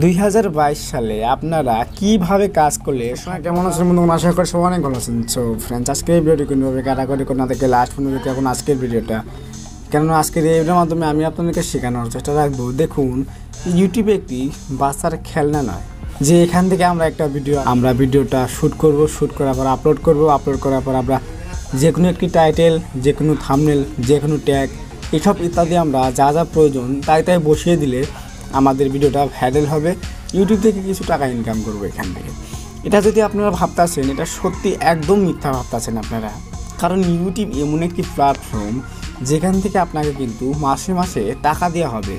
2022 সালে আপনারা কিভাবে কাজ করলে কেমন আছেন বন্ধু? আশা করি সবাই অনেক ভালো আছেন। সো ফ্রেন্ডস, আজকের ভিডিওটি কোনোভাবে কাটাকাটি করে না দেখে লাস্ট পর্যন্ত দেখতে এখন আজকের ভিডিওটা, কেননা আজকের এই ভিডিওর মাধ্যমে আমি আপনাদেরকে শেখানোর চেষ্টা রাখবো। দেখুন, ইউটিউবে একটি বাচ্চার খেলনা নয় যে এখান থেকে আমরা একটা ভিডিওটা শ্যুট করব, শ্যুট করার পর আপলোড করার পর আমরা যে কোনো একটি টাইটেল, যে কোনো থাম্বনেল, যে কোনো ট্যাগ এসব ইত্যাদি আমরা যা যা প্রয়োজন তাই বসিয়ে দিলে আমাদের ভিডিওটা ভাইরাল হবে, ইউটিউব থেকে কিছু টাকা ইনকাম করবো এখান থেকে। এটা যদি আপনারা ভাবতেছেন, এটা সত্যি একদম মিথ্যা ভাবতেছেন আপনারা। কারণ ইউটিউব এমন একটি প্ল্যাটফর্ম যেখান থেকে আপনাকে কিন্তু মাসে মাসে টাকা দেওয়া হবে।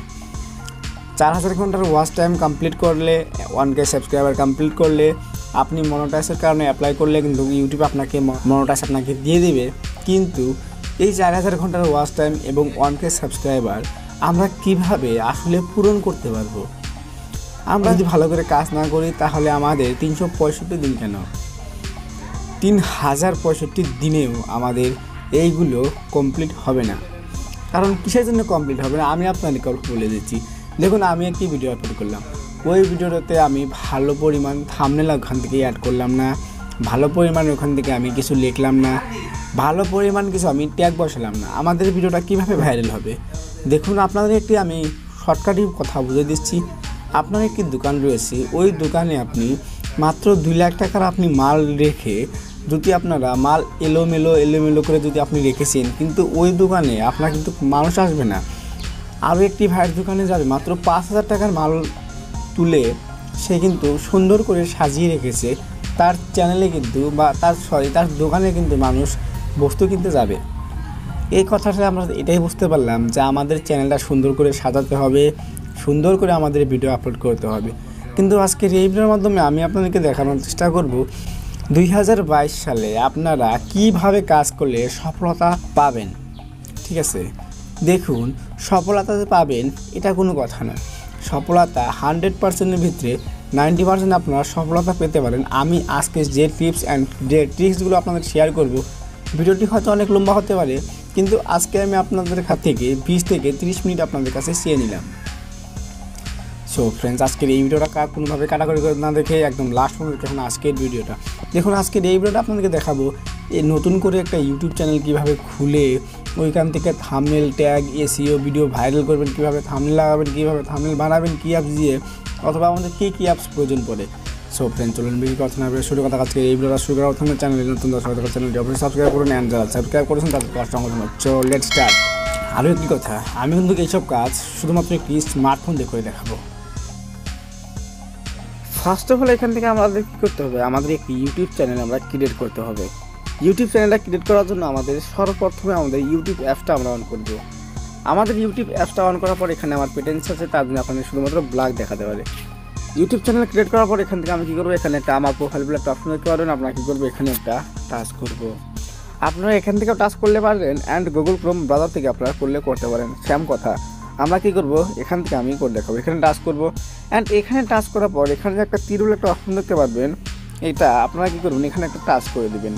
4000 ঘন্টার ওয়াচ টাইম কমপ্লিট করলে, 1K সাবস্ক্রাইবার কমপ্লিট করলে, আপনি মনোটাইজের কারণে অ্যাপ্লাই করলে কিন্তু ইউটিউব আপনাকে মনোটাইজ দিয়ে দেবে। কিন্তু এই 4000 ঘন্টার ওয়াচ টাইম এবং 1K সাবস্ক্রাইবার আমরা কিভাবে আসলে পূরণ করতে পারবো? আমরা যদি ভালো করে কাজ না করি তাহলে আমাদের 365 দিন কেন 3065 দিনেও আমাদের এইগুলো কমপ্লিট হবে না। কারণ কিসের জন্য কমপ্লিট হবে না আমি আপনাদেরকে বলে দিচ্ছি। দেখুন, আমি একটি ভিডিও আপলোড করলাম, ওই ভিডিওটাতে আমি ভালো পরিমাণ থাম্বনেল ওখান থেকে অ্যাড করলাম না, ভালো পরিমাণ ওখান থেকে আমি কিছু লিখলাম না, ভালো পরিমাণ কিছু আমি ট্যাগ বসালাম না। আমাদের ভিডিওটা কিভাবে ভাইরাল হবে? দেখুন, আপনাদের একটি আমি শর্টকাটে কথা বুঝে দিচ্ছি। আপনার একটি দোকান রয়েছে, ওই দোকানে আপনি মাত্র 2 লাখ টাকার আপনি মাল রেখে, যদি আপনারা মাল এলোমেলো করে যদি আপনি রেখেছেন, কিন্তু ওই দোকানে আপনার কিন্তু মানুষ আসবে না। আরও একটি ভাইয়ের দোকানে যাবে, মাত্র 5000 টাকার মাল তুলে সে কিন্তু সুন্দর করে সাজিয়ে রেখেছে, তার চ্যানেলে কিন্তু বা তার দোকানে কিন্তু মানুষ বস্তু কিনতে যাবে। এই কথাটা আমরা এটাই বুঝতে পারলাম যে আমাদের চ্যানেলটা সুন্দর করে সাজাতে হবে, সুন্দর করে আমাদের ভিডিও আপলোড করতে হবে। কিন্তু আজকের এই ভিডিওর মাধ্যমে আমি আপনাদেরকে দেখানোর চেষ্টা করব 2022 সালে আপনারা কিভাবে কাজ করলে সফলতা পাবেন। ঠিক আছে, দেখুন, সফলতা যে পাবেন এটা কোনো কথা না। সফলতা 100%-এর ভিতরে 90% আপনারা সফলতা পেতে পারেন। আমি আজকে যে টিপস অ্যান্ড যে ট্রিক্সগুলো আপনাদের শেয়ার করব, ভিডিওটি হয়তো অনেক লম্বা হতে পারে, কিন্তু আজকে আমি আপনাদের কাছ থেকে 20 থেকে 30 মিনিট আপনাদের কাছে চেয়ে নিলাম। সো ফ্রেন্ডস, আজকের এই ভিডিওটা কোনোভাবে কাটাকাটি করে না দেখে একদম লাস্ট পর্যন্ত দেখুন আজকের ভিডিওটা। দেখুন, আজকের এই ভিডিওটা আপনাদেরকে দেখাবো এই নতুন করে একটা ইউটিউব চ্যানেল কীভাবে খুলে ওইখান থেকে thumbnail, tag, SEO video viral করবেন, কীভাবে থাম্বনেল লাগাবেন, কীভাবে থাম্বনেল বানাবেন, কী অ্যাপস দিয়ে, অথবা আমাদের কী অ্যাপস প্রয়োজন পড়ে। সো ফ্রেন্ড, চলুন ভিডিও কথা না শুরু কথা। আজকে এই ভিডিওটা শুরু করার প্রথমে চ্যানেলে নতুন দর্শক চ্যানেলটি অবশ্যই সাবস্ক্রাইব করুন, অ্যান্ড যারা সাবস্ক্রাইব করেছেন তাদের কষ্ট আমাদের হচ্ছে। Let's start. আরও একটি কথা, আমি কিন্তু এইসব কাজ শুধুমাত্র একটি স্মার্টফোন দিয়ে করে দেখাবো। ফার্স্ট অফ অল এখান থেকে আমাদের কী করতে হবে? আমাদের একটি ইউটিউব চ্যানেল আমরা ক্রিয়েট করতে হবে। ইউটিউব চ্যানেলটা ক্রিয়েট করার জন্য আমাদের সর্বপ্রথমে আমাদের ইউটিউব অ্যাপসটা আমরা অন করব। আমাদের ইউটিউব অ্যাপসটা অন করার পর এখানে আমার পেটেন্স আছে, তার জন্য আপনাদের শুধুমাত্র ব্লগ দেখাতে পারে। ইউটিউব চ্যানেল ক্রিয়েট করার পর এখান থেকে আমি কী করবো? এখানে একটা আমার প্রোফাইল বলে একটা অপশন দেখতে পারবেন। আপনারা কী করবো? এখানে একটা টাচ করব। আপনারা এখান থেকেও টাচ করলে পারবেন, অ্যান্ড গুগল ক্রোম ব্রাউজার থেকে আপনারা করতে পারেন। সেম কথা, আমরা কী করবো? এখান থেকে আমি করে দেখাবো। এখানে টাচ করবো, অ্যান্ড এখানে টাচ করার পর এখানে যে একটা তীর বলে একটা অপশন দেখতে পারবেন, এটা আপনারা কী করবেন? এখানে একটা টাচ করে দেবেন।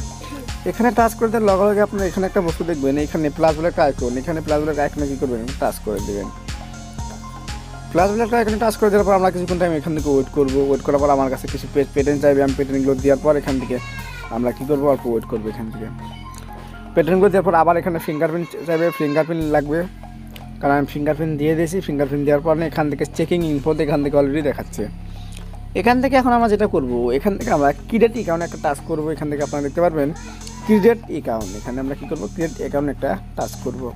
এখানে টাচ করে দেওয়ার লগে লগে আপনারা এখানে একটা বস্তু দেখবেন, এখানে প্লাস বলে একটা আইকন, এখানে প্লাস বলে একটা আইকনে কী করবেন? টাচ করে দেবেন। প্লাস বলে একটা আইকনে টাচ করে দেওয়ার পর আমরা কিছুক্ষণ টাইম এখান থেকে ওয়েট করবো। ওয়েট করার পর আমার কাছে কিছু পেটেন্ট চাইবে, আমি পেটেন্টগুলো দেওয়ার পর এখান থেকে আমরা কী করবো? অল্প ওয়েট করবো। এখান থেকে পেটেন্টগুলো দেওয়ার পর আবার এখানে ফিঙ্গারপ্রিন্ট চাইবে, ফিঙ্গারপ্রিন্ট লাগবে, কারণ আমি ফিঙ্গারপ্রিন্ট দিয়ে দিয়েছি। ফিঙ্গারপ্রিন্ট দেওয়ার পর এখান থেকে চেকিং ইনফোতে এখান থেকে অলরেডি দেখাচ্ছে। এখান থেকে এখন আমরা যেটা করবো, এখান থেকে আমরা ক্রিয়েট অ্যাকাউন্ট একটা টাচ করবো। এখান থেকে আপনারা দেখতে পারবেন ক্রিয়েট অ্যাকাউন্ট। এখানে আমরা কী করবো? ক্রিয়েট অ্যাকাউন্ট একটা টাচ করবো,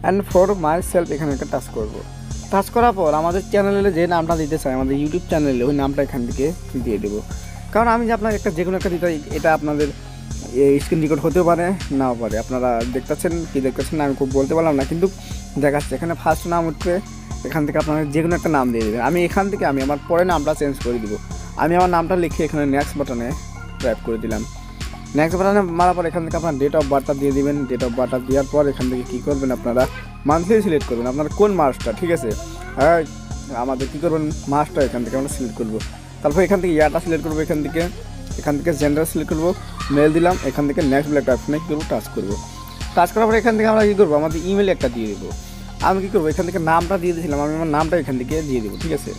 অ্যান্ড ফর মাই সেলফ এখানে একটা টাচ করবো। টাচ করার পর আমাদের চ্যানেলে যে নামটা দিতে চাই, আমাদের ইউটিউব চ্যানেলে ওই নামটা এখান থেকে দিয়ে দেবো। কারণ আমি যে আপনাকে একটা যে কোনো একটা দিতে, এটা আপনাদের স্ক্রিন রেকর্ড হতেও পারে, নাও পারে। আপনারা দেখতেছেন কি দেখতেছেন আমি খুব বলতে পারলাম না, কিন্তু দেখাচ্ছে এখানে ফার্স্ট নাম উঠবে। এখান থেকে আপনারা যে কোনো একটা নাম দিয়ে দেবেন। আমি এখান থেকে আমার পরে নামটা চেঞ্জ করে দিব। আমি আমার নামটা লিখে এখানে নেক্সট বাটনে ট্যাপ করে দিলাম। নেক্সট বাটনে মারার পর এখান থেকে আপনার ডেট অফ বার্থটা দিয়ে দেবেন। ডেট অফ বার্থটা দেওয়ার পর এখান থেকে কী করবেন? আপনারা মান্থলি সিলেক্ট করবেন আপনার কোন মাসটা। ঠিক আছে, হ্যাঁ, আমাদের কী করবেন? মাসটা এখান থেকে আমরা সিলেক্ট করবো। তারপর এখান থেকে ইয়ারটা সিলেক্ট করবো। এখান থেকে জেন্ডার সিলেক্ট করবো, মেল দিলাম। এখান থেকে নেক্সট বলে একটা অপশনে কী করবো? টাচ করবো। টাচ করার পর এখান থেকে আমরা কী করবো? আমাদের ইমেল একটা দিয়ে দেবো। আমি কী করবো? এখান থেকে নামটা দিয়ে দিয়েছিলাম, আমি আমার নামটা এখান থেকে দিয়ে দেবো। ঠিক আছে,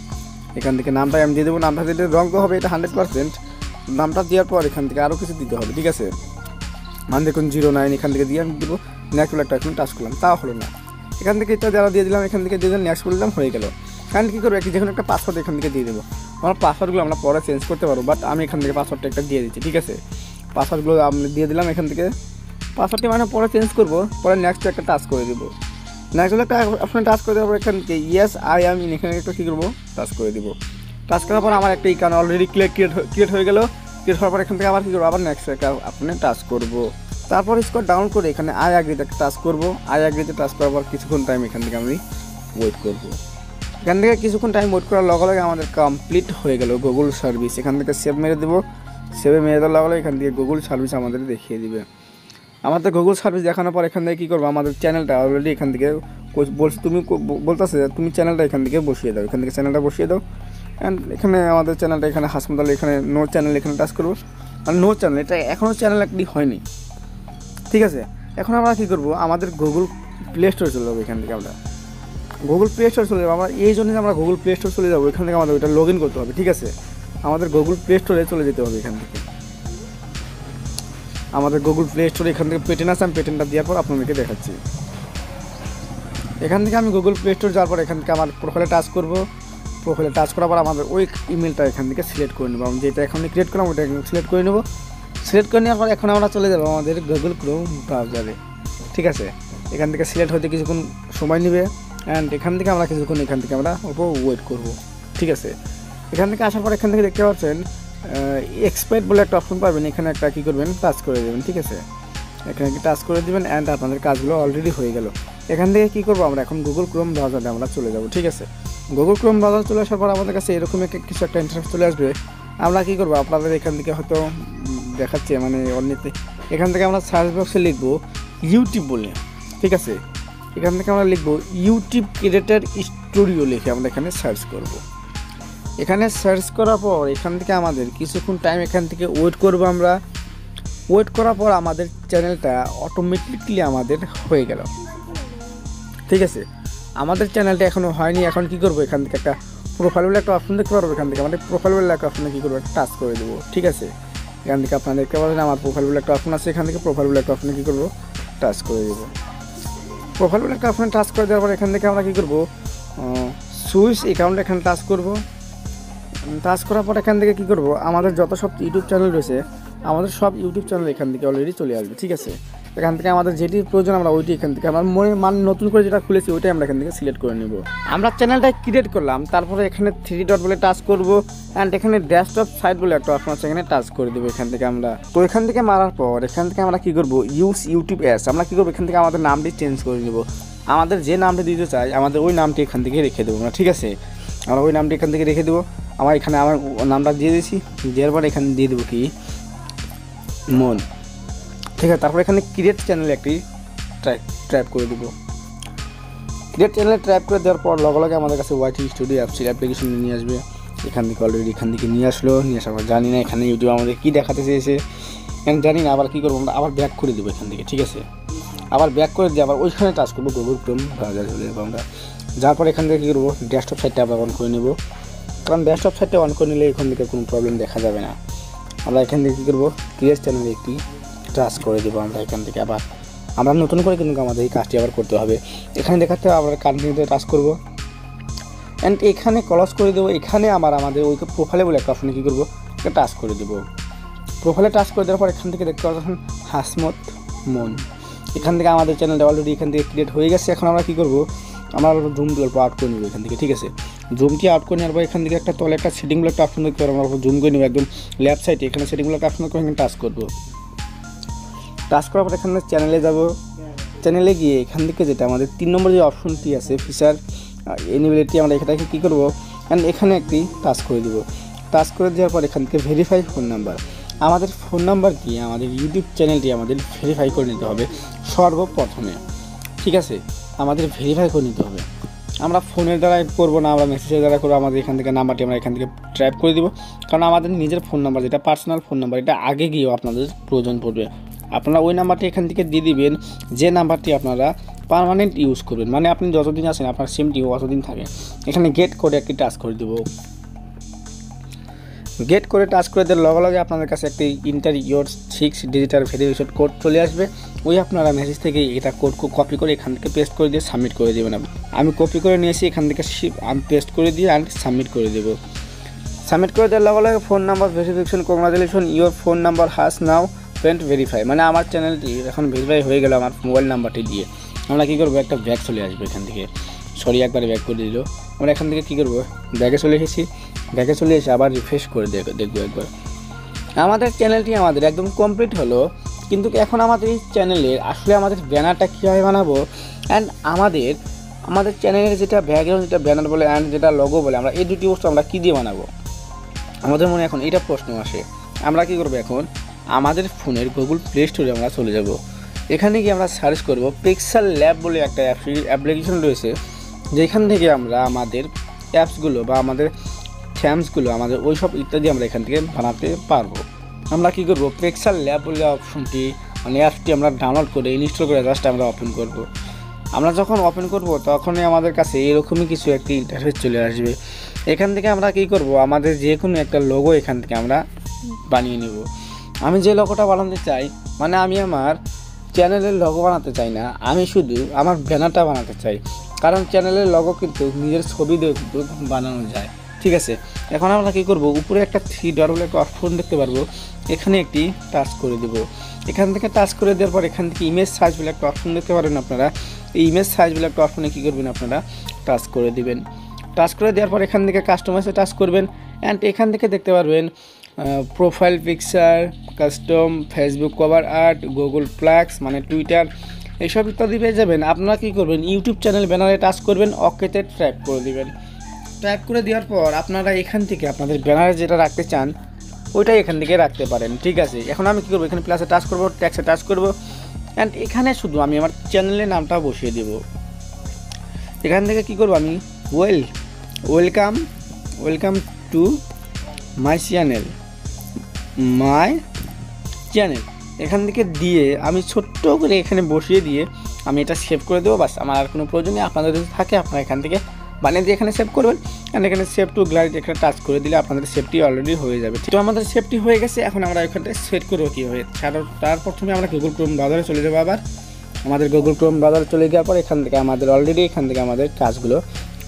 এখান থেকে নামটা আমি দিয়ে দেবো। নামটা দিলে রং হবে এটা 100%। নামটা দেওয়ার পর এখান থেকে আরও কিছু দিতে হবে, ঠিক আছে। মানে দেখুন 09 এখান থেকে দিয়ে আমি দেবো। নেক্সট বলে একটা এখন টাচ করলাম, তাও হলো না। এখান থেকে এটা যারা দিয়ে দিলাম, এখান থেকে দিয়ে দিলাম, নেক্সট বললাম, হয়ে গেল। কারণ কী করবো, যে কোনো একটা পাসওয়ার্ড এখান থেকে দিয়ে দেবো। আমার পাসওয়ার্ডগুলো আমরা পরে চেঞ্জ করতে পারবো, বাট আমি এখান থেকে পাসওয়ার্ডটা একটা দিয়ে দিচ্ছি, ঠিক আছে। পাসওয়ার্ডগুলো আমি দিয়ে দিলাম এখান থেকে। পাসওয়ার্ডটি মানে পরে চেঞ্জ করবো, পরে নেক্সট একটা টাচ করে দেবো। নেক্সট একটা অপশন টাচ করে দেওয়ার পর এখান থেকে ইয়েস আই এম ইন এখানে একটা কী করবো, টাচ করে দেবো। টাচ করার পর আমার একটা ইকান অলরেডি ক্রিয়েট হয়ে গেল। ক্রিয়েট হওয়ার পর এখান থেকে আবার কী করবো, আবার নেক্সট একটা আপনি টাচ করবো। তারপর স্কোর ডাউন করে এখানে আই অ্যাগ্রিতে টাচ করবো। আই অ্যাগ্রিতে টাচ করার পর কিছুক্ষণ টাইম এখান থেকে আমি ওয়েট করবো। এখান থেকে কিছুক্ষণ টাইম ওয়েট করার লগে লগে আমাদের কমপ্লিট হয়ে গেল গুগল সার্ভিস। এখান থেকে সেভ মেরে দেবো। সেভে মেরে দেওয়ার লগে লগে এখান থেকে গুগল সার্ভিস আমাদের দেখিয়ে দিবে। আমাদের গুগল সার্ভিস দেখানোর পর এখান থেকে কী করবো, আমাদের চ্যানেলটা অলরেডি এখান থেকে বলছি, তুমি বলতেছে তুমি চ্যানেলটা এখান থেকে বসিয়ে দাও। এখান থেকে চ্যানেলটা বসিয়ে দাও। অ্যান্ড এখানে আমাদের চ্যানেলটা এখানে হাসপাতাল এখানে নো চ্যানেল এখানে টাচ করবো। আর নো চ্যানেল এটা এখনও চ্যানেল একটি হয়নি, ঠিক আছে। এখন আমরা কী করবো, আমাদের গুগল প্লে স্টোরে চলে যাবো। এখান থেকে আমরা গুগল প্লে স্টোরে চলে যাবো। আমরা এই জন্যই আমরা গুগল প্লে স্টোরে চলে যাবো। এখান থেকে আমাদের ওইটা লগ ইন করতে হবে, ঠিক আছে। আমাদের গুগল প্লে স্টোরে চলে যেতে হবে। এখান থেকে আমাদের গুগল প্লে স্টোরে এখান থেকে পেটেন আছে, আমি পেটেনটা দেওয়ার পর আপনাদেরকে দেখাচ্ছি। এখান থেকে আমি গুগল প্লে স্টোর যাওয়ার পর এখান থেকে আমার প্রোফাইলে টাচ করবো। প্রোফাইলে টাচ করার পর আমাদের ওই ইমেলটা এখান থেকে সিলেক্ট করে নেবো। আমি যেটা এখন ক্রিয়েট করলাম ওইটা সিলেক্ট করে নেবো। সিলেক্ট করে নেওয়ার পর এখন আমরা চলে যাবো আমাদের গুগল ক্রোম ব্রাউজারে, ঠিক আছে। এখান থেকে সিলেক্ট হতে কিছুক্ষণ সময় নেবে। অ্যান্ড এখান থেকে আমরা কিছুক্ষণ এখান থেকে আমরা ওয়েট করবো, ঠিক আছে। এখান থেকে আসার পর এখান থেকে দেখতে পাচ্ছেন এক্সপায়ার্ড বলে একটা অপশন পাবেন। এখানে একটা কী করবেন, টাচ করে দেবেন, ঠিক আছে। এখানে টাচ করে দেবেন। অ্যান্ড আপনাদের কাজগুলো অলরেডি হয়ে গেল। এখান থেকে কী করবো, আমরা এখন গুগল ক্রোম ব্রাউজারে আমরা চলে যাব, ঠিক আছে। গুগল ক্রোম ব্রাউজার চলে আসার পর আমাদের কাছে এরকম কিছু একটা ইন্টারফেস চলে আসবে। আমরা কী করবো, আপনাদের এখান থেকে হয়তো দেখাচ্ছে মানে অন্যতে। এখান থেকে আমরা সার্চ বক্সে লিখবো ইউটিউব বলে, ঠিক আছে। এখান থেকে আমরা লিখবো ইউটিউব ক্রিয়েটর স্টুডিও লিখে আমরা এখানে সার্চ করব। এখানে সার্চ করার পর এখান থেকে আমাদের কিছুক্ষণ টাইম এখান থেকে ওয়েট করব। আমরা ওয়েট করার পর আমাদের চ্যানেলটা অটোমেটিকলি আমাদের হয়ে গেল, ঠিক আছে। আমাদের চ্যানেলটা এখনও হয়নি। এখন কী করবো, এখান থেকে একটা প্রোফাইল বলে একটা অপশন দেখতে পারবো। এখান থেকে আমাদের প্রোফাইল বলে একটা অপশনে কী করবো, একটা টাচ করে দেবো, ঠিক আছে। এখান থেকে আপনারা দেখতে পাবেন আমার প্রোফাইল বলে একটা অপশন আছে। এখান থেকে প্রোফাইল বলে একটা অপশনে কী করবো, টাচ করে দেবো। প্রোফাইল বলে একটা অপশনে টাচ করে দেওয়ার পর এখান থেকে আমরা কী করবো, সুইচ অ্যাকাউন্ট এখানে টাচ করবো। টাচ করার পর এখান থেকে কী করবো, আমাদের যত সব ইউটিউব চ্যানেল রয়েছে আমাদের সব ইউটিউব চ্যানেল এখান থেকে অলরেডি চলে আসবে, ঠিক আছে। এখান থেকে আমাদের যেটি প্রয়োজন আমরা ওইটি এখান থেকে আমার মানে নতুন করে যেটা খুলেছি ওইটাই আমরা এখান থেকে সিলেক্ট করে নেব। আমরা চ্যানেলটা ক্রিয়েট করলাম, তারপরে এখানে 3 ডট বলে টাচ করব। অ্যান্ড এখানে ডেস্কটপ সাইট বলে একটা অপশন আছে, এখানে টাচ করে দেবো। এখান থেকে আমরা তো এখান থেকে মারার পর এখান থেকে আমরা কী করবো, ইউজ ইউটিউব অ্যাডস আমরা কী করবো, এখান থেকে আমাদের নামটি চেঞ্জ করে নেব। আমাদের যে নামটি দিতে চাই আমাদের ওই নামটি এখান থেকে রেখে দেবো আমরা, ঠিক আছে। আমরা ওই নামটি এখান থেকে রেখে দেবো। আমার এখানে আমার নামটা দিয়ে দিয়েছি, দেওয়ার পর এখানে দিয়ে দেবো কি মন, ঠিক আছে। তারপর এখানে ক্রিয়েট চ্যানেল একটি ট্র্যাপ করে দেবো। ক্রিয়েট চ্যানেলে ট্র্যাপ করে দেওয়ার পর লগে লগে আমাদের কাছে ওয়াইটি স্টুডিও অ্যাপ্লিকেশন নিয়ে আসবে। এখান থেকে অলরেডি এখান থেকে নিয়ে আসলো। নিয়ে আসার পর জানি না এখানে ইউটিউব আমাদের কী দেখাতে চেয়েছে, এখানে জানি না। আবার কী করবো, আমরা আবার ব্যাক করে দেবো এখান থেকে, ঠিক আছে। আবার ব্যাক করে দিয়ে আবার ওইখানে টাচ করবো গুগল ক্রোম ব্রাউজার চলে যাবো আমরা। যার পর এখান থেকে কী করবো, ডেস্কটপ সাইটটা আবার অন করে নেবো। কারণ ডেস্কটপ সাইটটা অন করে নিলে এখান থেকে কোনো প্রবলেম দেখা যাবে না। আমরা এখান থেকে কী করবো, ক্রিয়েট চ্যানেলে একটি টাচ করে দেবো আমরা। এখান থেকে আবার আমরা নতুন করে কিন্তু আমাদের এই কাজটি আবার করতে হবে। এখানে দেখাতে হবে আমরা কন্টিনিউতে টাচ করবো। অ্যান্ড এখানে ক্লোজ করে দেবো। এখানে আমাদের ওই প্রোফাইলে বলে একটা অপশনে কী করবো, এটা টাচ করে দেবো। প্রোফাইলে টাচ করে দেওয়ার পর এখান থেকে দেখতে পাচ্ছেন হাসমত মন। এখান থেকে আমাদের চ্যানেলটা অলরেডি এখান থেকে ক্রিয়েট হয়ে গেছে। এখন আমরা কী করবো, আমরা জুম গল্প আউট করে নেবো এখান থেকে, ঠিক আছে। জুমটি আউট করে নেওয়ার পর এখান থেকে একটা তলে একটা সেটিংগুলো একটা অপশন দেখতে পারবো। আমরা জুম করে নেবো একদম লেফট সাইডে। এখানে সেটিংগুলো একটা অপশন করে এখানে টাচ করবো। টাচ করার পর এখানে চ্যানেলে যাব। চ্যানেলে গিয়ে এখান থেকে যেটা আমাদের 3 নম্বর যে অপশনটি আছে ফিচার এনেবিলিটি, আমরা এখানটাকে কী করবো, অ্যান্ড এখানে একটি টাচ করে দেবো। টাচ করে দেওয়ার পর এখান থেকে ভেরিফাই ফোন নাম্বার, আমাদের ফোন নাম্বার দিয়ে আমাদের ইউটিউব চ্যানেলটি আমাদের ভেরিফাই করে নিতে হবে সর্বপ্রথমে, ঠিক আছে। আমাদের ভেরিফাই করে নিতে হবে। আমরা ফোনের দ্বারা করবো না, আমরা মেসেজের দ্বারা করবো। আমাদের এখান থেকে নাম্বারটি আমরা এখান থেকে ট্র্যাপ করে দেবো। কারণ আমাদের নিজের ফোন নাম্বার যেটা পার্সোনাল ফোন নাম্বার, এটা আগে গিয়েও আপনাদের প্রয়োজন পড়বে। আপনারা ওই নাম্বারটি এখান থেকে দিয়ে দিবেন যে নাম্বারটি আপনারা পার্মানেন্ট ইউজ করবেন, মানে আপনি যতদিন আসেন আপনার সিমটি অতদিন থাকে। এখানে গেট কোডে একটি টাচ করে দেবো। গেট করে টাচ করে দেওয়ার লগে লগে আপনাদের কাছে একটি inter your 6 digital verification code চলে আসবে। ওই আপনারা মেসেজ থেকে এটা কোড কপি করে এখান থেকে পেস্ট করে দিয়ে সাবমিট করে দেবেন। আমি কপি করে নিয়েছি, এখান থেকে আমি পেস্ট করে দিয়ে অ্যান্ড সাবমিট করে দেবো। সাবমিট করে দেওয়ার লগে লগে phone number verification, congratulation your phone number has now been verify, মানে আমার চ্যানেলটি এখন ভেরিফাই হয়ে গেল আমার মোবাইল নাম্বারটি দিয়ে। আমরা কী করবো, একটা ব্যাগ চলে আসবে এখান থেকে, সরি একবারে ব্যাক করে দিল। আমরা এখান থেকে কী করবো, ব্যাগে চলে এসেছি, ব্যাগে চলে এসে আবার রিফ্রেশ করে দেখবো একবার। আমাদের চ্যানেলটি আমাদের একদম কমপ্লিট হলো, কিন্তু এখন আমাদের এই চ্যানেলের আসলে আমাদের ব্যানারটা কীভাবে বানাবো অ্যান্ড আমাদের চ্যানেলের যেটা ব্যাকগ্রাউন্ড, যেটা ব্যানার বলে অ্যান্ড যেটা লগো বলে, আমরা এই দুটি বস্তু আমরা কী দিয়ে বানাবো, আমাদের মনে এখন এটা প্রশ্ন আসে। আমরা কী করবো, এখন আমাদের ফোনের গুগল প্লে স্টোরে আমরা চলে যাব। এখানে গিয়ে আমরা সার্চ করব পিক্সেল ল্যাব বলে একটা অ্যাপ্লিকেশন রয়েছে, যেখান থেকে আমরা আমাদের অ্যাপসগুলো বা আমাদের থ্যামসগুলো, আমাদের ওই সব ইত্যাদি আমরা এখান থেকে বানাতে পারবো। আমরা কী করবো, পিক্সেল ল্যাব বলে অপশনটি মানে অ্যাপসটি আমরা ডাউনলোড করে ইনস্টল করে জাস্ট আমরা ওপেন করব। আমরা যখন ওপেন করব তখনই আমাদের কাছে এরকমই কিছু একটি ইন্টারফেস চলে আসবে। এখান থেকে আমরা কী করব, আমাদের যে কোনো একটা লোগো এখান থেকে আমরা বানিয়ে নেব। আমি যে লোগোটা বানাতে চাই, মানে আমি আমার চ্যানেলের লোগো বানাতে চাই না, আমি শুধু আমার ব্যানারটা বানাতে চাই, কারণ চ্যানেলের লোগো কিন্তু নিজের ছবি দিয়ে কিন্তু বানানো যায়। ঠিক আছে, এখন আমরা কী করব, উপরে একটা 3 ডট বলে একটা অপশন দেখতে পারবো, এখানে একটি টাচ করে দেব। এখান থেকে টাচ করে দেওয়ার পর এখান থেকে ইমেজ সাইজ বলে একটা অপশন দেখতে পারেন আপনারা। এই ইমেজ সাইজ বলে একটা অপশনে কী করবেন, আপনারা টাচ করে দিবেন। টাচ করে দেওয়ার পর এখান থেকে কাস্টমাইজে টাচ করবেন অ্যান্ড এখান থেকে দেখতে পারবেন profile picture, custom, Facebook cover art, Google plus মানে টুইটার, এইসব ইত্যাদি পেয়ে যাবেন। আপনারা কী করবেন, ইউটিউব চ্যানেল ব্যানারে টাচ করবেন, ওকেতে ট্যাপ করে দিবেন। ট্যাপ করে দেওয়ার পর আপনারা এখান থেকে আপনাদের ব্যানারে যেটা রাখতে চান ওইটাই এখান থেকে রাখতে পারেন। ঠিক আছে, এখন আমি কী করবো, এখানে প্লাসে টাচ করবো, ট্যাক্সে টাচ করবো অ্যান্ড এখানে শুধু আমি আমার চ্যানেলের নামটা বসিয়ে দেব। এখান থেকে কী করবো, আমি ওয়েলকাম টু মাই চ্যানেল এখান থেকে দিয়ে আমি ছোট্ট করে এখানে বসিয়ে দিয়ে আমি এটা সেভ করে দেবো। বাস, আমার আর কোনো প্রয়োজন নেই। আপনাদের যদি থাকে আপনারা এখান থেকে বানিয়ে দিয়ে এখানে সেভ করবেন অ্যান্ড এখানে সেভ টু গ্যালারি এখানে টাচ করে দিলে আপনাদের সেভটি অলরেডি হয়ে যাবে। তো আমাদের সেভটি হয়ে গেছে, এখন আমরা এখানটা সেট করবো কীভাবে। তার প্রথমে আমরা গুগল ক্রোম ব্রাউজারে চলে যাবো। আবার আমাদের গুগল ক্রোম ব্রাউজারে চলে যাওয়ার পর এখান থেকে আমাদের অলরেডি এখান থেকে আমাদের কাজগুলো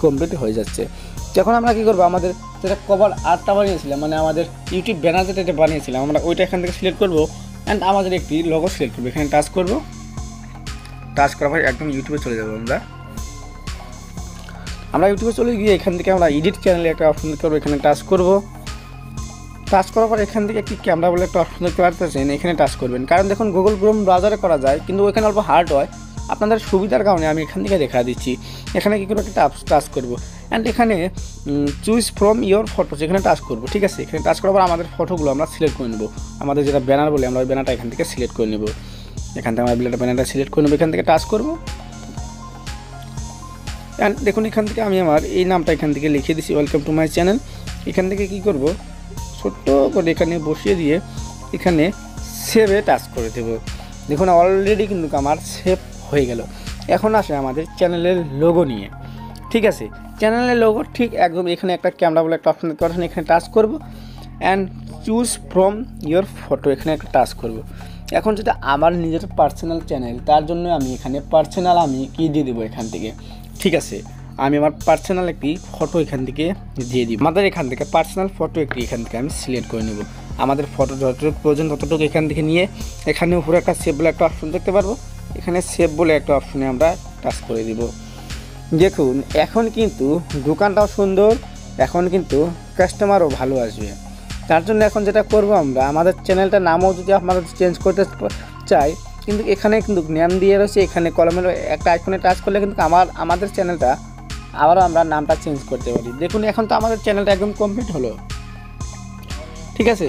কমপ্লিট হয়ে যাচ্ছে। যখন আমরা কী করবো, আমাদের যেটা কভার আর্টটা বানিয়েছিলাম, মানে আমাদের ইউটিউব ব্যানার যেটা বানিয়েছিলাম, আমরা ওইটা এখান থেকে সিলেক্ট করবো অ্যান্ড আমাদের একটি লোগো সিলেক্ট করবো। এখানে টাচ করবো, টাচ করার পর একদম ইউটিউবে চলে যাবো। আমরা ইউটিউবে চলে গিয়ে এখান থেকে আমরা এডিট চ্যানেলে একটা অপশন দেখতে পারবো, এখানে টাচ করবো। টাচ করার পর এখান থেকে একটি ক্যামেরা বলে একটা অপশন দেখতে পাচ্ছেন, এখানে টাচ করবেন। কারণ দেখুন গুগল ক্রোম ব্রাউজারে করা যায়, কিন্তু ওখানে অল্প হার্ড হয়। আপনাদের সুবিধার কারণে আমি এখান থেকে দেখা দিচ্ছি। এখানে কী করবো, একটা টাচ করবো অ্যান্ড এখানে চুজ ফ্রম ইয়োর ফটোস এখানে টাচ করবো। ঠিক আছে, এখানে টাচ করার পর আমাদের ফটোগুলো আমরা সিলেক্ট করে নেবো। আমাদের যেটা ব্যানার বলে আমরা ওই ব্যানারটা এখান থেকে সিলেক্ট করে নেবো। এখান থেকে আমরা ব্যানারটা সিলেক্ট করে নেবো, এখান থেকে টাচ করবো অ্যান্ড দেখুন এখান থেকে আমি আমার এই নামটা এখান থেকে লিখে দিচ্ছি, ওয়েলকাম টু মাই চ্যানেল। এখান থেকে কী করব, ছোট্ট করে এখানে বসিয়ে দিয়ে এখানে সেভে টাচ করে দেবো। দেখুন অলরেডি কিন্তু আমার সেভ হয়ে গেল। এখন আসে আমাদের চ্যানেলের লোগো নিয়ে। ঠিক আছে, চ্যানেলের লোগো ঠিক একদম এখানে একটা ক্যামেরা বলে একটা অপশন দেখতে পাচ্ছেন, এখানে টাচ করব and choose from your photo এখানে একটা টাচ করব। এখন যেটা আমার নিজের পার্সোনাল চ্যানেল, তার জন্য আমি এখানে পার্সোনাল আমি কী দিয়ে দেবো এখান থেকে। ঠিক আছে, আমি আমার পার্সোনাল একটি ফটো এখান থেকে দিয়ে দিব। আমাদের এখান থেকে পার্সোনাল ফটো একটি এখান থেকে আমি সিলেক্ট করে নেব। আমাদের ফটো যতটুকু প্রয়োজন ততটুকু এখান থেকে নিয়ে এখানে উপরে একটা সেভ বলে একটা অপশন দেখতে পারবো, এখানে সেভ বলে একটা অপশনে আমরা টাচ করে দিব। দেখুন এখন কিন্তু দোকানটাও সুন্দর, এখন কিন্তু কাস্টমারও ভালো আসবে। তার জন্য এখন যেটা করব, আমরা আমাদের চ্যানেলটার নামও যদি আপনারা চেঞ্জ করতে চাই, কিন্তু এখানে কিন্তু নেম দিয়ে রয়েছে, এখানে কলমের একটা আইকনে টাচ করলে কিন্তু আমাদের চ্যানেলটা আবারও আমরা নামটা চেঞ্জ করতে পারি। দেখুন এখন তো আমাদের চ্যানেলটা একদম কমপ্লিট হলো। ঠিক আছে,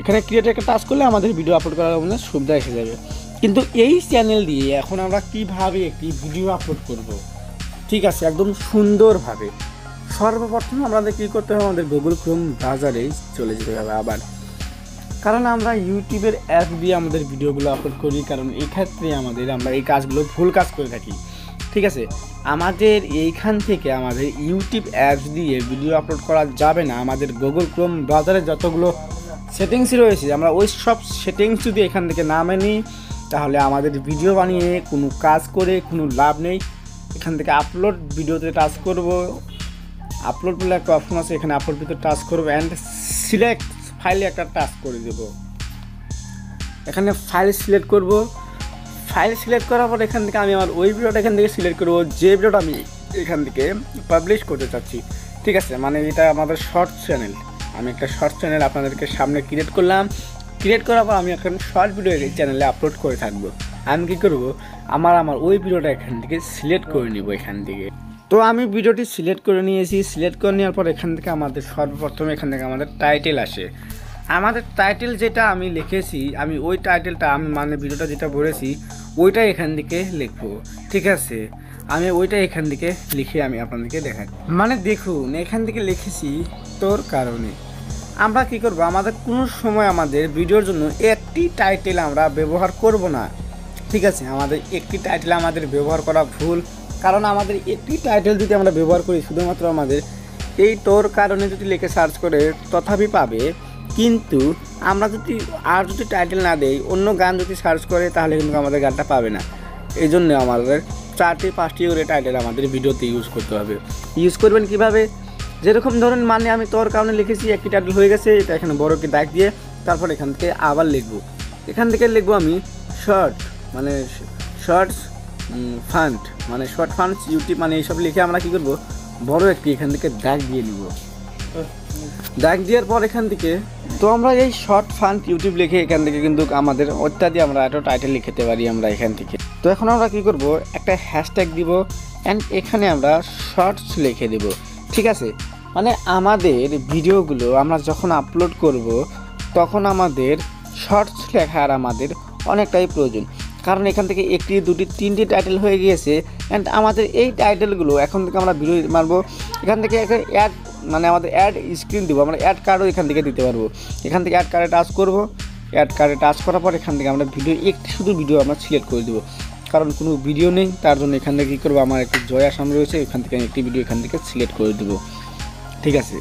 এখানে ক্রিয়েটে একটা টাচ করলে আমাদের ভিডিও আপলোড করার আমাদের সুবিধা এসে যাবে। কিন্তু এই চ্যানেল দিয়ে এখন আমরা কীভাবে একটি ভিডিও আপলোড করব, ঠিক আছে, একদম সুন্দরভাবে। সর্বপ্রথম আমাদের কী করতে হবে, আমাদের গুগল ক্রোম ব্রাউজারেই চলে যেতে হবে আবার, কারণ আমরা ইউটিউবের অ্যাপ দিয়ে আমাদের ভিডিওগুলো আপলোড করি। কারণ এই ক্ষেত্রে আমরা এই কাজগুলো ভুল কাজ করে থাকি। ঠিক আছে। আমাদের এইখান থেকে আমাদের ইউটিউব অ্যাপস দিয়ে ভিডিও আপলোড করা যাবে না। আমাদের গুগল ক্রোম ব্রাউজারে যতগুলো সেটিংস রয়েছে আমরা ওই সব সেটিংস যদি এখান থেকে না মেনে তাহলে আমাদের ভিডিও বানিয়ে কোনো কাজ করে কোনো লাভ নেই। এখান থেকে আপলোড ভিডিওতে টাচ করব, আপলোড বলে একটা অপশন আছে, এখানে আপলোড ভিডিওতে টাচ করব অ্যান্ড সিলেক্ট ফাইলে একটা টাচ করে দেব। এখানে ফাইল সিলেক্ট করব, ফাইল সিলেক্ট করার পর এখান থেকে আমি আমার ওই ভিডিওটা এখান থেকে সিলেক্ট করব যে ভিডিওটা আমি এখান থেকে পাবলিশ করতে চাচ্ছি। ঠিক আছে, মানে এটা আমাদের শর্ট চ্যানেল, আমি একটা শর্ট চ্যানেল আপনাদেরকে সামনে ক্রিয়েট করলাম। ক্রিয়েট করার পর আমি এখন শর্ট ভিডিও এই চ্যানেলে আপলোড করে থাকবো। আমি কী করব, আমার ওই ভিডিওটা এখান থেকে সিলেক্ট করে নিব এখান থেকে। তো আমি ভিডিওটি সিলেক্ট করে নিয়েছি। সিলেক্ট করে নেওয়ার পর এখান থেকে আমাদের সর্বপ্রথম এখান থেকে আমাদের টাইটেল আসে। আমাদের টাইটেল যেটা আমি লিখেছি, আমি ওই টাইটেলটা আমি মানে ভিডিওটা যেটা বলেছি ওইটা এখান থেকে লিখবো। ঠিক আছে, আমি ওইটা এখান থেকে লিখে আমি আপনাদেরকে দেখাই। মানে দেখুন এখান থেকে লিখেছি তোর কারণে। আমরা কি করব, আমাদের কোনো সময় আমাদের ভিডিওর জন্য একটি টাইটেল আমরা ব্যবহার করব না। ঠিক আছে, আমাদের একটি টাইটেল আমাদের ব্যবহার করা ভুল, কারণ আমাদের একটি টাইটেল যদি আমরা ব্যবহার করি শুধুমাত্র আমাদের এই তোর কারণে যদি লিখে সার্চ করে তথাপি পাবে, কিন্তু আমরা যদি টাইটেল না দেই, অন্য গান যদি সার্চ করে তাহলে কিন্তু আমাদের গানটা পাবে না। এই জন্য আমাদের 4-5টি করে টাইটেল আমাদের ভিডিওতে ইউজ করতে হবে। ইউজ করবেন কিভাবে, যেরকম ধরুন মানে আমি তোর কারণে লিখেছি, একটি টাইটেল হয়ে গেছে, এটা এখানে বড়কে দাগ দিয়ে তারপর এখান থেকে আবার লিখবো। এখান থেকে লিখবো আমি শর্টস ফান্ড, মানে শর্ট ফান্ডস ইউটিউব, মানে এইসব লিখে আমরা কী করবো, বড় একটি এখান থেকে দাগ দিয়ে নিব। দাগ দেওয়ার পর এখান থেকে তো আমরা এই শর্ট ফান্ড ইউটিউব লিখে এখান থেকে কিন্তু আমাদের অত্যাধিক আমরা একটা টাইটেল লিখতে পারি আমরা এখান থেকে। তো এখন আমরা কী করব, একটা হ্যাশট্যাগ দিব অ্যান্ড এখানে আমরা শর্টস লিখে দেব। ঠিক আছে, মানে আমাদের ভিডিওগুলো আমরা যখন আপলোড করব তখন আমাদের শর্টস লেখার আমাদের অনেকটাই প্রয়োজন, কারণ এখান থেকে 1, 2, 3টি টাইটেল হয়ে গিয়েছে। অ্যান্ড আমাদের এই টাইটেলগুলো এখন থেকে আমরা ভিডিও মারবো, এখান থেকে একটা অ্যাড মানে আমাদের অ্যাড স্ক্রিন দেবো, আমরা অ্যাড কার্ডও এখান থেকে দিতে পারবো। এখান থেকে অ্যাড কার্ডে টাচ করব, অ্যাড কার্ডে টাচ করার পর এখান থেকে আমরা শুধু ভিডিও আমরা সিলেক্ট করে দেবো, কারণ কোনো ভিডিও নেই। তার জন্য এখান থেকে কী করবো, আমার একটি জয় আসাম রয়েছে, এখান থেকে একটি ভিডিও এখান থেকে সিলেক্ট করে দেবো। ঠিক আছে,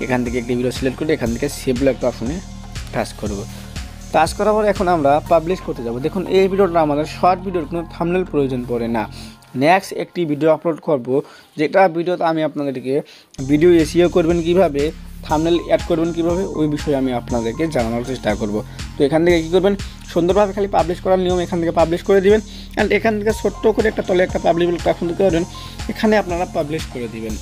এখান থেকে একটি ভিডিও সিলেক্ট করে এখান থেকে সেভ একটা অপশনে টাচ করব। টাচ করার পর এখন আমরা পাবলিশ করতে যাব। দেখুন এই ভিডিওটা আমাদের শর্ট ভিডিওর কোনো থাম্বনেল প্রয়োজন পড়ে না। নেক্সট একটি ভিডিও আপলোড করব, যেটা ভিডিওতে আমি আপনাদেরকে ভিডিও এসইও করবেন কিভাবে, থাম্বনেল অ্যাড করবেন কিভাবে, ওই বিষয়ে আমি আপনাদেরকে জানানোর চেষ্টা করব। তো এখান থেকে কী করবেন, সুন্দরভাবে খালি পাবলিশ করার নিয়ম এখান থেকে পাবলিশ করে দিবেন। অ্যান্ড এখান থেকে ছোট্ট করে একটা তলে একটা পাবলিশ অপশন দিতে পারবেন, এখানে আপনারা পাবলিশ করে দিবেন।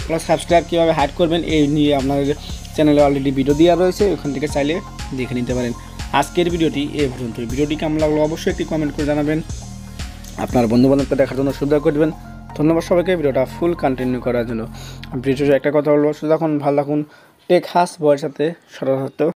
প্লাস সাবস্ক্রাইব কীভাবে হাইড করবেন এই নিয়ে আপনাদের চ্যানেলে অলরেডি ভিডিও দেওয়া রয়েছে, ওখান থেকে চাইলে দেখে নিতে পারেন। আজকের ভিডিওটি এই পর্যন্ত। ভিডিওটি কেমন লাগলো অবশ্যই একটি কমেন্ট করে জানাবেন, আপনার বন্ধুবান্ধবকে দেখার জন্য সুবিধা করে দেবেন। ধন্যবাদ সবাইকে ভিডিওটা ফুল কন্টিনিউ করার জন্য। ভিডিওতে একটা কথা বলবো, শুধু এখন ভালো থাকুন, টেক হাস বয়ের সাথে সততা